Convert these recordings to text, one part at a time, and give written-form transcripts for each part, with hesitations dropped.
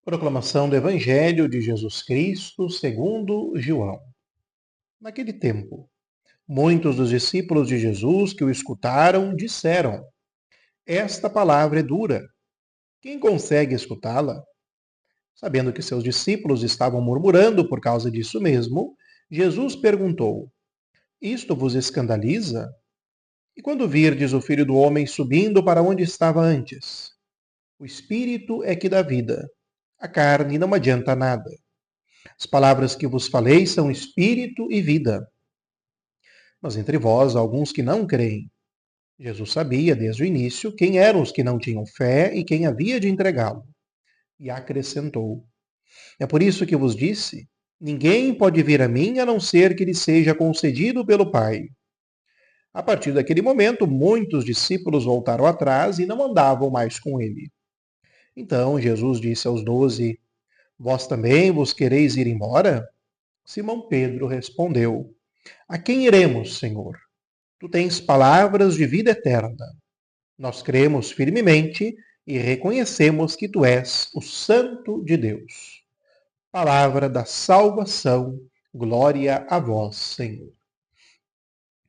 Proclamação do Evangelho de Jesus Cristo segundo João. Naquele tempo, muitos dos discípulos de Jesus que o escutaram disseram: Esta palavra é dura. Quem consegue escutá-la? Sabendo que seus discípulos estavam murmurando por causa disso mesmo, Jesus perguntou: Isto vos escandaliza? E quando virdes o Filho do Homem subindo para onde estava antes? O Espírito é que dá vida. A carne não adianta nada. As palavras que vos falei são espírito e vida. Mas entre vós há alguns que não creem. Jesus sabia desde o início quem eram os que não tinham fé e quem havia de entregá-lo. E acrescentou: É por isso que vos disse: ninguém pode vir a mim a não ser que lhe seja concedido pelo Pai. A partir daquele momento, muitos discípulos voltaram atrás e não andavam mais com ele. Então Jesus disse aos 12: Vós também vos quereis ir embora? Simão Pedro respondeu: A quem iremos, Senhor? Tu tens palavras de vida eterna. Nós cremos firmemente e reconhecemos que tu és o Santo de Deus. Palavra da salvação, glória a vós, Senhor.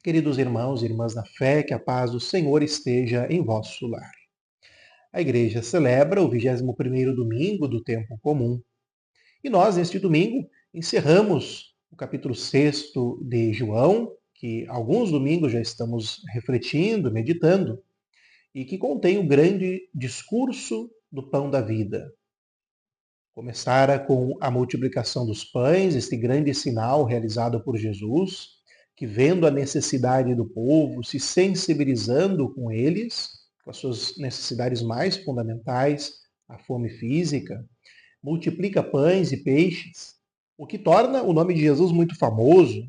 Queridos irmãos e irmãs da fé, que a paz do Senhor esteja em vosso lar. A igreja celebra o 21º domingo do tempo comum. E nós, neste domingo, encerramos o capítulo 6º de João, que alguns domingos já estamos refletindo, meditando, e que contém o grande discurso do pão da vida. Começara com a multiplicação dos pães, este grande sinal realizado por Jesus, que vendo a necessidade do povo, se sensibilizando com eles, com as suas necessidades mais fundamentais, a fome física, multiplica pães e peixes, o que torna o nome de Jesus muito famoso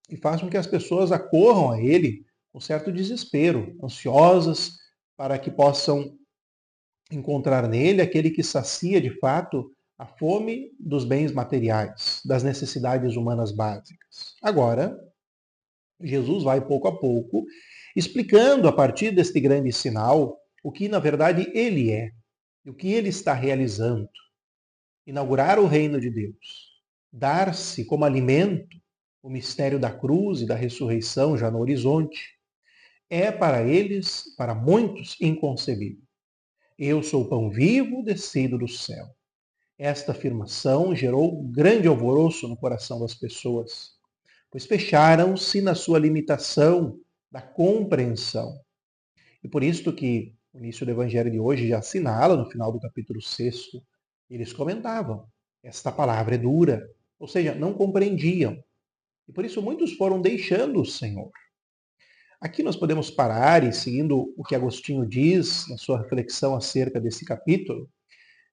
e faz com que as pessoas acorram a ele com certo desespero, ansiosas para que possam encontrar nele aquele que sacia de fato a fome dos bens materiais, das necessidades humanas básicas. Agora, Jesus vai pouco a pouco explicando a partir deste grande sinal o que na verdade ele é, e o que ele está realizando. Inaugurar o reino de Deus, dar-se como alimento o mistério da cruz e da ressurreição já no horizonte, é para eles, para muitos, inconcebível. Eu sou o pão vivo descido do céu. Esta afirmação gerou grande alvoroço no coração das pessoas, pois fecharam-se na sua limitação da compreensão. E por isso que o início do evangelho de hoje já assinala, no final do capítulo 6º, eles comentavam, esta palavra é dura, ou seja, não compreendiam. E por isso muitos foram deixando o Senhor. Aqui nós podemos parar e, seguindo o que Agostinho diz na sua reflexão acerca desse capítulo,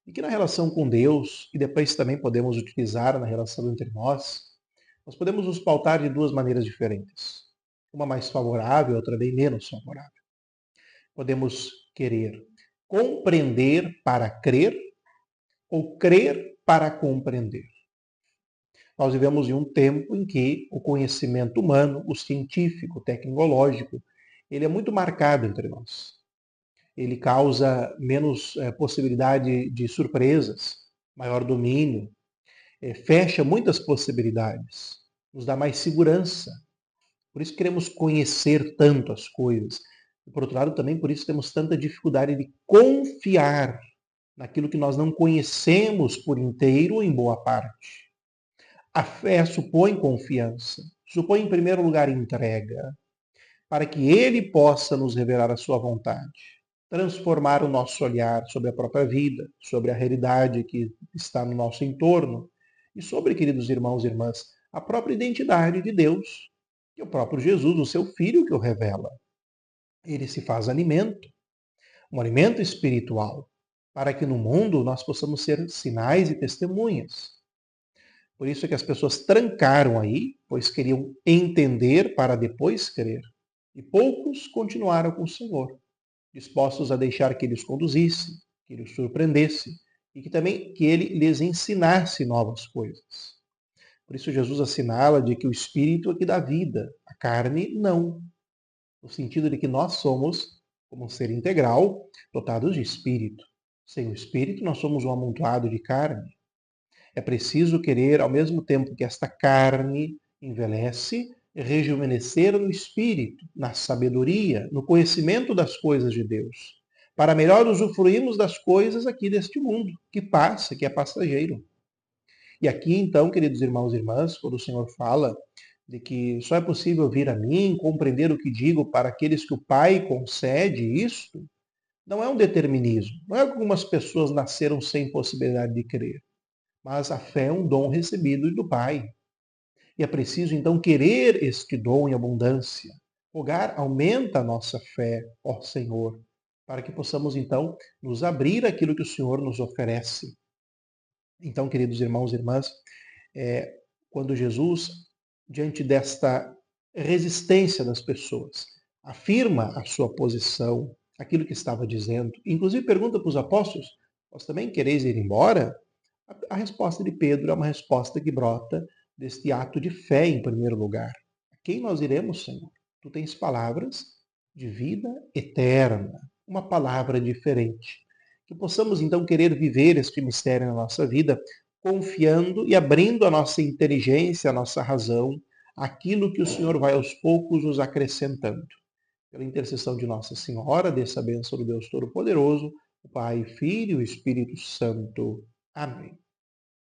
e que na relação com Deus, e depois também podemos utilizar na relação entre nós podemos nos pautar de duas maneiras diferentes. Uma mais favorável, outra bem menos favorável. Podemos querer compreender para crer ou crer para compreender. Nós vivemos em um tempo em que o conhecimento humano, o científico, o tecnológico, ele é muito marcado entre nós. Ele causa menos possibilidade de surpresas, maior domínio, fecha muitas possibilidades, nos dá mais segurança. Por isso queremos conhecer tanto as coisas. E por outro lado, também por isso temos tanta dificuldade de confiar naquilo que nós não conhecemos por inteiro ou em boa parte. A fé supõe confiança, supõe em primeiro lugar entrega, para que ele possa nos revelar a sua vontade, transformar o nosso olhar sobre a própria vida, sobre a realidade que está no nosso entorno e sobre, queridos irmãos e irmãs, a própria identidade de Deus, que é o próprio Jesus, o seu Filho, que o revela. Ele se faz alimento, um alimento espiritual, para que no mundo nós possamos ser sinais e testemunhas. Por isso é que as pessoas trancaram aí, pois queriam entender para depois crer. E poucos continuaram com o Senhor, dispostos a deixar que ele os conduzisse, que ele os surpreendesse e que também que ele lhes ensinasse novas coisas. Por isso Jesus assinala de que o Espírito é que dá vida, a carne não. No sentido de que nós somos, como um ser integral, dotados de Espírito. Sem o Espírito, nós somos um amontoado de carne. É preciso querer, ao mesmo tempo que esta carne envelhece, rejuvenescer no espírito, na sabedoria, no conhecimento das coisas de Deus, para melhor usufruirmos das coisas aqui deste mundo, que passa, que é passageiro. E aqui, então, queridos irmãos e irmãs, quando o Senhor fala de que só é possível vir a mim, compreender o que digo para aqueles que o Pai concede isto, não é um determinismo. Não é que algumas pessoas nasceram sem possibilidade de crer. Mas a fé é um dom recebido do Pai. E é preciso, então, querer este dom em abundância. Rogar, aumenta a nossa fé, ó Senhor, para que possamos, então, nos abrir àquilo que o Senhor nos oferece. Então, queridos irmãos e irmãs, quando Jesus, diante desta resistência das pessoas, afirma a sua posição, aquilo que estava dizendo, inclusive pergunta para os apóstolos: vós também quereis ir embora? A resposta de Pedro é uma resposta que brota deste ato de fé, em primeiro lugar. A quem nós iremos, Senhor? Tu tens palavras de vida eterna, uma palavra diferente. Que possamos, então, querer viver este mistério na nossa vida, confiando e abrindo a nossa inteligência, a nossa razão, aquilo que o Senhor vai aos poucos nos acrescentando. Pela intercessão de Nossa Senhora, dessa bênção do Deus Todo-Poderoso, o Pai, Filho e o Espírito Santo. Amém.